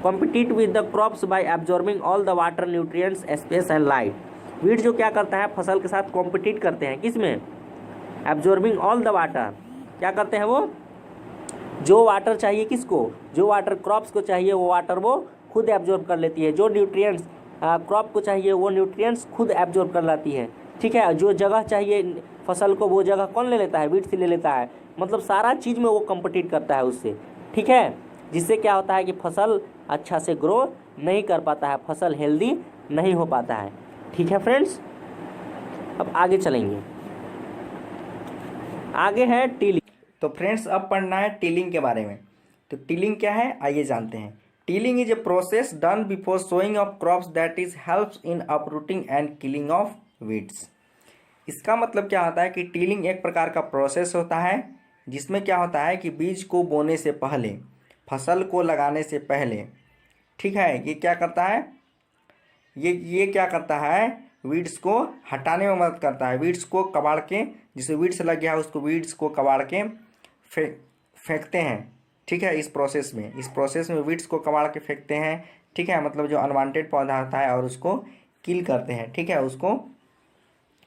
[SPEAKER 1] compete with the crops bye absorbing all the water, nutrients, space and light. Weed जो क्या करता है, फसल के साथ कॉम्पिटिट करते हैं, किस में, एब्जॉर्बिंग ऑल द वाटर, क्या करते हैं वो, जो वाटर चाहिए किसको, जो वाटर क्रॉप्स को चाहिए वो वाटर वो खुद एब्जॉर्ब कर लेती है, जो न्यूट्रिएंट्स क्रॉप को चाहिए वो न्यूट्रिएंट्स खुद एब्जॉर्ब कर लाती है, ठीक है। जो जगह चाहिए फसल को वो जगह कौन ले लेता है, वीड से ले लेता है, मतलब सारा चीज़ में वो कॉम्पिटिट करता है उससे, ठीक है। जिससे क्या होता है कि फसल अच्छा से ग्रो नहीं कर पाता है, फसल हेल्दी नहीं हो पाता है, ठीक है फ्रेंड्स। अब आगे चलेंगे, आगे है टिलिंग।
[SPEAKER 2] तो फ्रेंड्स अब पढ़ना है टिलिंग के बारे में। तो टिलिंग क्या है आइए जानते हैं। Tilling is a process done before sowing of crops that is helps in uprooting and killing of weeds. इसका मतलब क्या होता है कि टिलिंग एक प्रकार का प्रोसेस होता है जिसमें क्या होता है कि बीज को बोने से पहले, फसल को लगाने से पहले, ठीक है, ये क्या करता है, ये क्या करता है, वीड्स को हटाने में मदद करता है। वीड्स को कबाड़ के, जिसे वीड्स लग गया है उसको वीड्स को कबाड़ के फेंकते हैं, ठीक है। इस प्रोसेस में वीड्स को कबाड़ के फेंकते हैं, ठीक है, मतलब जो अनवांटेड पौधा होता है और उसको किल करते हैं, ठीक है, उसको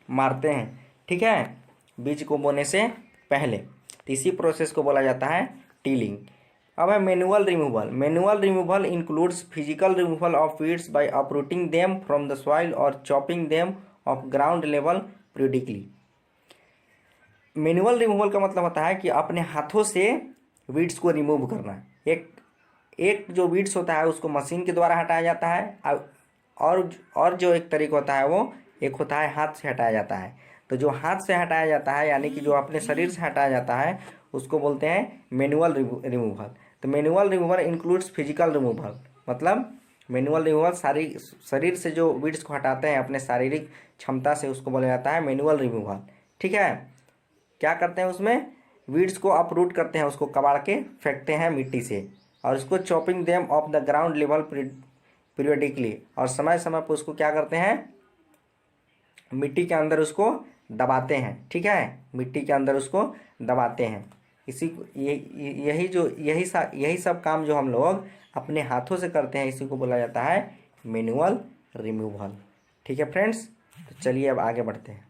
[SPEAKER 2] मारते हैं, ठीक है, बीज को बोने से पहले। तो इसी प्रोसेस को बोला जाता है टिलिंग। अब है manual removal. Manual removal includes physical removal of weeds by uprooting them from the soil और chopping them off ground level periodically. Manual removal का मतलब होता है कि अपने हाथों से वीड्स को रिमूव करना। एक जो वीड्स होता है उसको मशीन के द्वारा हटाया जाता है, और जो एक तरीका होता है वो एक होता है हाथ से हटाया जाता है। तो जो हाथ से हटाया जाता है यानी कि जो अपने शरीर से हटाया जाता है उसको बोलते हैं मैनुअल रिमूवल। तो manual removal includes physical removal, मतलब मैनुअल रिमूवल शरीर से जो वीड्स को हटाते हैं अपने शारीरिक क्षमता से, उसको बोला जाता है मैनुअल रिमूवल, ठीक है। क्या करते हैं उसमें, वीड्स को अपरूट करते हैं, उसको कबाड़ के फेंकते हैं मिट्टी से, और उसको chopping them of the ground level periodically, और समय समय पर उसको क्या करते हैं, मिट्टी के अंदर उसको दबाते हैं, ठीक है, मिट्टी के अंदर उसको दबाते हैं। यही सब काम जो हम लोग अपने हाथों से करते हैं इसी को बोला जाता है मैनुअल रिमूवल, ठीक है फ्रेंड्स। तो चलिए अब आगे बढ़ते हैं।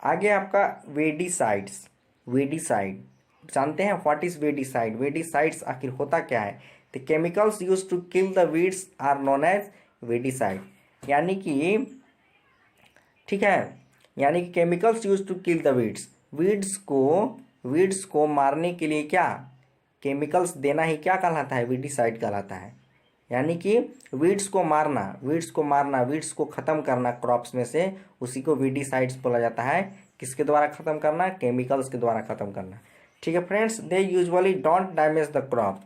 [SPEAKER 2] आगे आपका वेडीसाइड्स। वेडीसाइड जानते हैं, व्हाट इज वेडीसाइड। वेडीसाइड्स आखिर होता क्या है। The chemicals use to kill the weeds are known as weedicide, यानी कि, ठीक है, यानी कि chemicals use to kill the weeds. Weeds को मारने के लिए क्या केमिकल्स देना ही क्या कहलाता है, वीडीसाइड कहलाता है। यानी कि वीड्स को मारना, वीड्स को ख़त्म करना क्रॉप्स में से, उसी को वीडीसाइड्स बोला जाता है। किसके द्वारा ख़त्म करना, केमिकल्स के द्वारा ख़त्म करना, ठीक है friends. They usually don't damage the crop.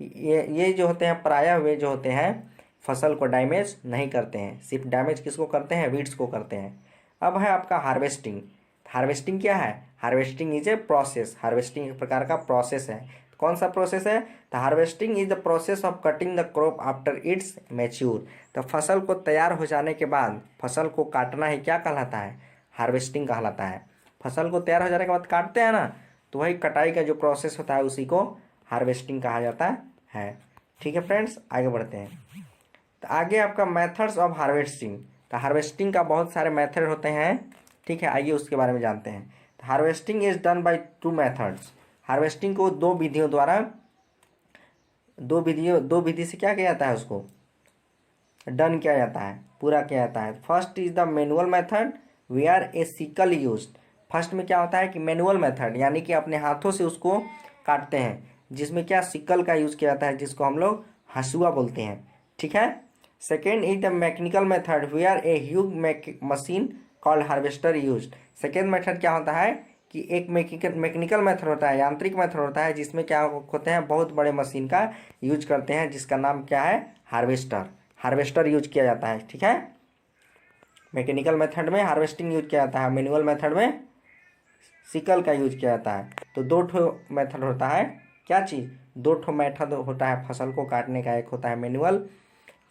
[SPEAKER 2] ये जो होते हैं प्रायः वे जो होते हैं फसल को डैमेज नहीं करते हैं, सिर्फ डैमेज किसको करते हैं, वीड्स को करते हैं। अब है आपका हार्वेस्टिंग। हार्वेस्टिंग क्या है, harvesting is a process. Harvesting एक प्रकार का प्रोसेस है। कौन सा प्रोसेस है, the harvesting is the process of cutting the crop after it's mature. तो फसल को तैयार हो जाने के बाद फसल को काटना ही क्या कहलाता है, हार्वेस्टिंग कहलाता है। फसल को तैयार हो जाने के बाद काटते हैं ना, तो वही कटाई का जो प्रोसेस होता है उसी को हार्वेस्टिंग कहा जाता है, ठीक है फ्रेंड्स। आगे बढ़ते हैं। तो आगे आपका मेथड्स ऑफ हार्वेस्टिंग। तो हार्वेस्टिंग का बहुत सारे मेथड होते हैं, ठीक है, आइए उसके बारे में जानते हैं। तो harvesting is done bye 2 methods. Harvesting को दो विधियों द्वारा, दो विधि से क्या किया जाता है, उसको डन किया जाता है, पूरा किया जाता है। First is the manual method where a sickle use. First में क्या होता है कि मैनुअल मेथड, यानी कि अपने हाथों से उसको काटते हैं, जिसमें क्या सिकल का यूज किया जाता है, जिसको हम लोग हंसुआ बोलते हैं, ठीक है। Second is the mechanical method where a huge machine called harvester use. Second method क्या होता है कि एक मैकेनिकल मेथड होता है, यांत्रिक मेथड होता है, जिसमें क्या होते हैं बहुत बड़े मशीन का यूज करते हैं, जिसका नाम क्या है, हार्वेस्टर यूज किया जाता है, ठीक है। मैकेनिकल मेथड में हार्वेस्टिंग यूज किया जाता है, मैनुअल मेथड में सिकल का यूज किया जाता है। तो दो ठो मेथड होता है, क्या चीज़, दो ठो मेथड होता है फसल को काटने का, एक होता है मैनुअल,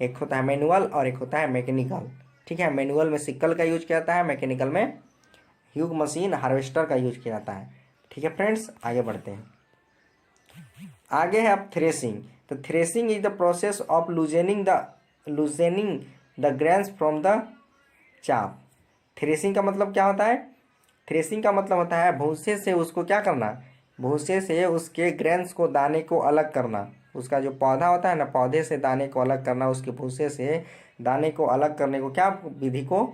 [SPEAKER 2] एक होता है मैनुअल और एक होता है मैकेनिकल। ठीक है, मैनुअल में सिकल का यूज किया जाता है, मैकेनिकल में ह्यूग मशीन हार्वेस्टर का यूज किया जाता है। ठीक है फ्रेंड्स, आगे बढ़ते हैं। आगे है अब थ्रेसिंग। तो threshing is the process of loosening the grains from the chaff. Threshing का मतलब क्या होता है, थ्रेसिंग का मतलब होता है भूसे से उसको क्या करना, भूसे से उसके ग्रेन्स को, दाने को अलग करना। उसका जो पौधा होता है ना, पौधे से दाने को अलग करना, उसके भूसे से दाने को अलग करने को क्या विधि को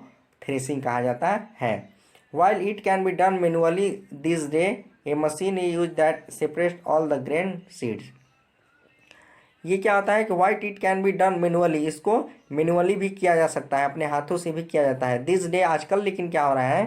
[SPEAKER 2] थ्रेसिंग कहा जाता है। While it can be done manually this day A machine use that separate all the grain seeds. ये क्या होता है कि white it can be done manually, इसको मैनुअली भी किया जा सकता है, अपने हाथों से भी किया जाता है दिस डे, आजकल। लेकिन क्या हो रहा है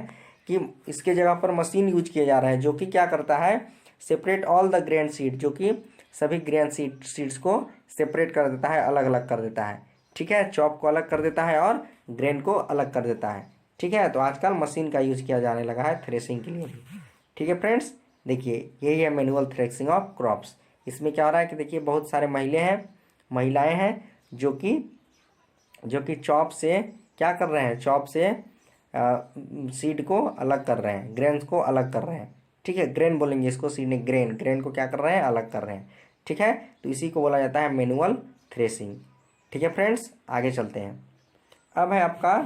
[SPEAKER 2] कि इसके जगह पर मशीन यूज किया जा रहा है, जो कि क्या करता है, separate all the grain seed, जो कि सभी ग्रेन सीड्स को सेपरेट कर देता है, अलग अलग कर देता है। ठीक है, चॉप को अलग कर देता है और ग्रेन को अलग कर देता है। ठीक है, तो आजकल मशीन का यूज किया जाने लगा है थ्रेसिंग के लिए भी। ठीक है फ्रेंड्स, देखिए यही है मैनुअल थ्रेसिंग ऑफ क्रॉप्स। इसमें क्या हो रहा है कि देखिए बहुत सारे महिलाएं हैं जो कि चॉप से क्या कर रहे हैं, चॉप से सीड को अलग कर रहे हैं, ग्रेन्स को अलग कर रहे हैं। ठीक है, ग्रेन बोलेंगे इसको, सीड ने ग्रेन को क्या कर रहे हैं, अलग कर रहे हैं। ठीक है, तो इसी को बोला जाता है मैनुअल थ्रेसिंग। ठीक है फ्रेंड्स, आगे चलते हैं। अब है आपका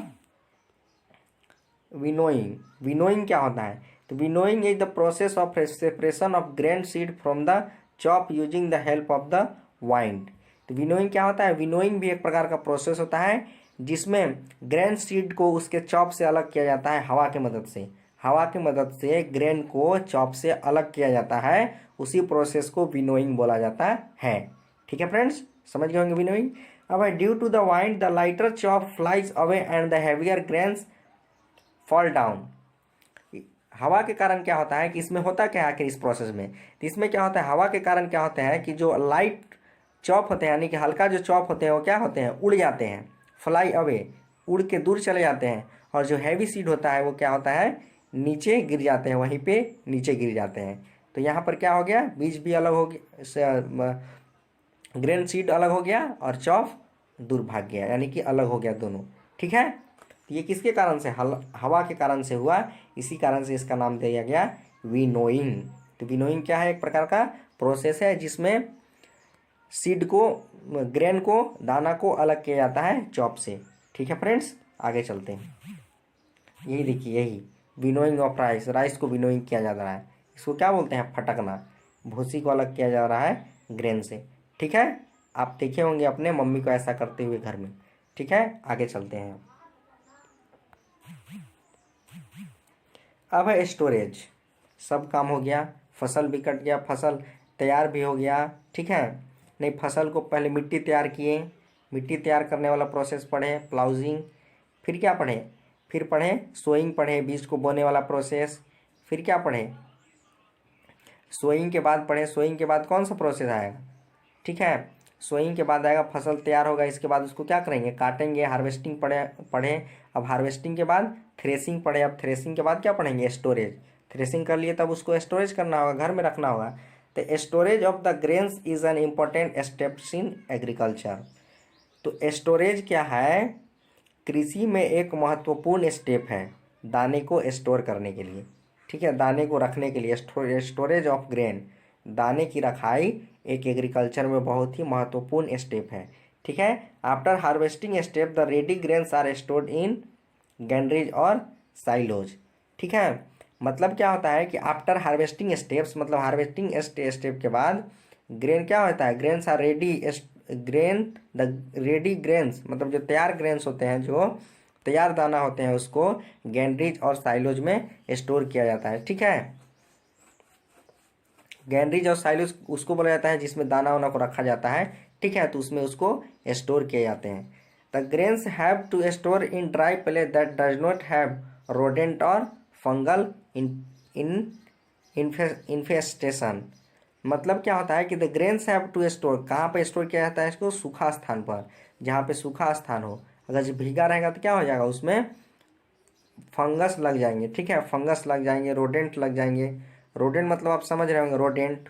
[SPEAKER 2] विनोइंग। विनोइंग क्या होता है, तो winnowing is the process of separation of grain seed from the chop using the help of the wind. तो विनोइंग क्या होता है, विनोइंग भी एक प्रकार का प्रोसेस होता है जिसमें ग्रेन सीड को उसके चॉप से अलग किया जाता है हवा की मदद से। हवा की मदद से ग्रेन को चॉप से अलग किया जाता है, उसी प्रोसेस को विनोइंग बोला जाता है। ठीक है फ्रेंड्स, समझ गए होंगे विनोइंग। अब है due to the wind the lighter chaff flies away and the heavier grains fall down. हवा के कारण क्या होता है कि इसमें होता क्या है आखिर इस प्रोसेस में, तो इसमें क्या होता है, हवा के कारण क्या होता है कि जो लाइट चॉप होते हैं, यानी कि हल्का जो चॉप होते हैं, वो क्या होते हैं, उड़ जाते हैं, फ्लाई अवे, उड़ के दूर चले जाते हैं। और जो हैवी सीड होता है वो क्या होता है, नीचे गिर जाते हैं, वहीं पे नीचे गिर जाते हैं। तो यहाँ पर क्या हो गया, बीज भी अलग हो गया, ग्रेन सीड अलग हो गया और चॉप दूर भाग गया, यानी कि अलग हो गया दोनों। ठीक है, तो ये किसके कारण से, हवा के कारण से हुआ, इसी कारण से इसका नाम दिया गया विनोइंग। तो विनोइंग क्या है, एक प्रकार का प्रोसेस है जिसमें सीड को, ग्रेन को, दाना को अलग किया जाता है चॉप से। ठीक है फ्रेंड्स, आगे चलते हैं। यही देखिए, यही विनोइंग ऑफ राइस, राइस को विनोइंग किया जा रहा है, इसको क्या बोलते हैं, फटकना। भूसी को अलग किया जा रहा है ग्रेन से। ठीक है, आप देखे होंगे अपने मम्मी को ऐसा करते हुए घर में। ठीक है, आगे चलते हैं। अब है स्टोरेज। सब काम हो गया, फसल भी कट गया, फसल तैयार भी हो गया। ठीक है, नहीं, फसल को पहले मिट्टी तैयार किए, मिट्टी तैयार करने वाला प्रोसेस पढ़े, प्लाउजिंग। फिर क्या पढ़े, फिर पढ़े सोइंग, पढ़े बीज को बोने वाला प्रोसेस। फिर क्या पढ़े, सोइंग के बाद पढ़े, सोइंग के बाद कौन सा प्रोसेस आएगा, ठीक है, सोइंग के बाद आएगा फसल तैयार होगा, इसके बाद उसको क्या करेंगे, काटेंगे, हार्वेस्टिंग पढ़े। अब हार्वेस्टिंग के बाद थ्रेसिंग पढ़े, अब थ्रेसिंग के बाद क्या पढ़ेंगे, स्टोरेज। थ्रेसिंग कर लिए तब उसको स्टोरेज करना होगा, घर में रखना होगा। तो storage of the grains is an important step in agriculture. तो स्टोरेज क्या है, कृषि में एक महत्वपूर्ण स्टेप है दाने को स्टोर करने के लिए। ठीक है, दाने को रखने के लिए स्टोरेज ऑफ ग्रेन, दाने की रखाई एक एग्रीकल्चर में बहुत ही महत्वपूर्ण स्टेप है। ठीक है, after harvesting step the ready grains are stored in granaries और साइलोज। ठीक है, मतलब क्या होता है कि आफ्टर हार्वेस्टिंग स्टेप्स, मतलब हार्वेस्टिंग स्टेप के बाद ग्रेन क्या होता है, grains are ready, the ready grains मतलब जो तैयार ग्रेन्स होते हैं, जो तैयार दाना होते हैं, उसको गैनरेज और साइलोज में स्टोर किया जाता है। ठीक है, गैनरेज और साइलोज उसको बोला जाता है जिसमें दाना वाना को रखा जाता है। ठीक है, तो उसमें उसको स्टोर किए जाते हैं। The grains have to store in dry place that does not have rodent और फंगल इन्फेस्टेशन। मतलब क्या होता है कि the grains have to store, कहाँ पर स्टोर किया जाता है इसको, सूखा स्थान पर, जहाँ पे सूखा स्थान हो। अगर जो भीगा रहेगा तो क्या हो जाएगा, उसमें फंगस लग जाएंगे, ठीक है, फंगस लग जाएंगे, रोडेंट लग जाएंगे। रोडेंट मतलब आप समझ रहे होंगे, रोडेंट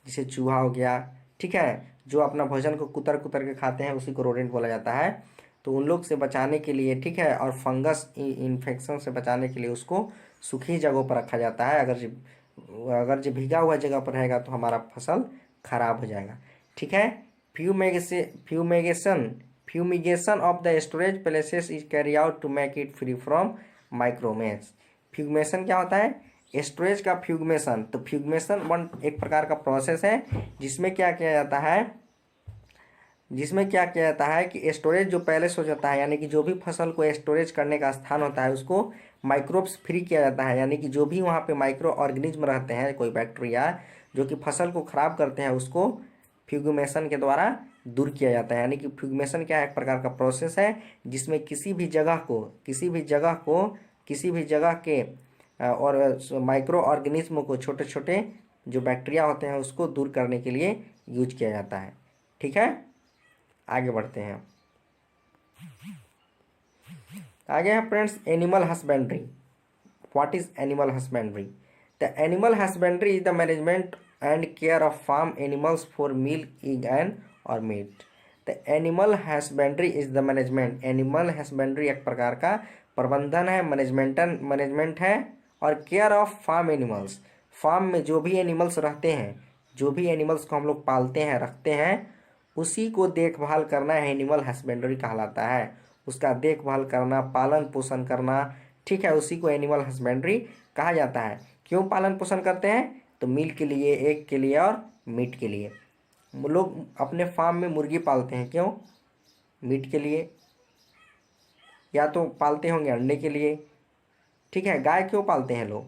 [SPEAKER 2] जैसे चूहा हो गया, ठीक है, जो अपना भोजन को कुतर कुतर के खाते हैं उसी को रोडेंट बोला जाता है। तो उन लोग से बचाने के लिए, ठीक है, और फंगस इन्फेक्शन से बचाने के लिए उसको सूखी जगहों पर रखा जाता है। अगर जो भीगा हुआ जगह पर रहेगा तो हमारा फसल खराब हो जाएगा, ठीक है। Fumigation fumigation of the storage places is carry out to make it free from micromites. Fumigation क्या होता है? स्टोरेज का फ्यूगमेशन। तो फ्यूगमेशन एक प्रकार का प्रोसेस है जिसमें क्या किया जाता है कि स्टोरेज जो पहले से हो जाता है, यानी कि जो भी फसल को स्टोरेज करने का स्थान होता है उसको माइक्रोब्स फ्री किया जाता है, यानी कि जो भी वहाँ पे माइक्रो ऑर्गेनिज्म रहते हैं, कोई बैक्टीरिया जो कि फसल को खराब करते हैं, उसको फ्यूगमेशन के द्वारा दूर किया जाता है। यानी कि फ्यूगमेशन क्या है? एक प्रकार का प्रोसेस है जिसमें किसी भी जगह के और माइक्रो ऑर्गेनिज्म को, छोटे छोटे जो बैक्टीरिया होते हैं उसको दूर करने के लिए यूज किया जाता है, ठीक है। आगे बढ़ते हैं। आगे है friends animal husbandry. What is animal husbandry? The animal husbandry is the management and care of farm animals for milk, egg and और meat. The animal husbandry is the management. Animal husbandry एक प्रकार का प्रबंधन है, management है, और care of farm animals. Farm में जो भी एनिमल्स रहते हैं, जो भी एनिमल्स को हम लोग पालते हैं, रखते हैं, उसी को देखभाल करना एनिमल हस्बेंड्री कहलाता है। उसका देखभाल करना, पालन पोषण करना, ठीक है, उसी को एनिमल हस्बेंड्री कहा जाता है। क्यों पालन पोषण करते हैं? तो मिल्क के लिए, एग के लिए और मीट के लिए। लोग अपने फार्म में मुर्गी पालते हैं, क्यों? मीट के लिए, या तो पालते होंगे अंडे के लिए, ठीक है। गाय क्यों पालते हैं लोग?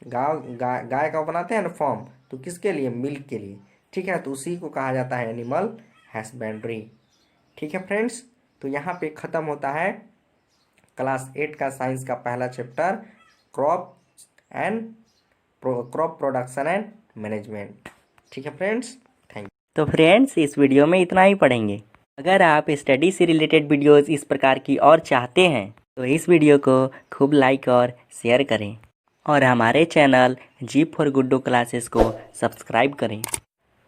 [SPEAKER 2] गाय का बनाते हैं ना फॉर्म, तो किसके लिए? मिल्क के लिए, ठीक है। तो उसी को कहा जाता है एनिमल हस्बेंड्री, ठीक है फ्रेंड्स। तो यहाँ पे ख़त्म होता है क्लास 8 का साइंस का पहला chapter, crop production and management, ठीक है फ्रेंड्स। Thank you.
[SPEAKER 1] तो फ्रेंड्स इस वीडियो में इतना ही पढ़ेंगे। अगर आप स्टडी से रिलेटेड वीडियोस इस प्रकार की और चाहते हैं तो इस वीडियो को खूब लाइक और शेयर करें, और हमारे channel G for Guddu classes को सब्सक्राइब करें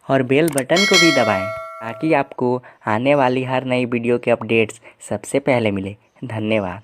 [SPEAKER 1] और बेल बटन को भी दबाएं ताकि आपको आने वाली हर नई वीडियो के अपडेट्स सबसे पहले मिले। धन्यवाद।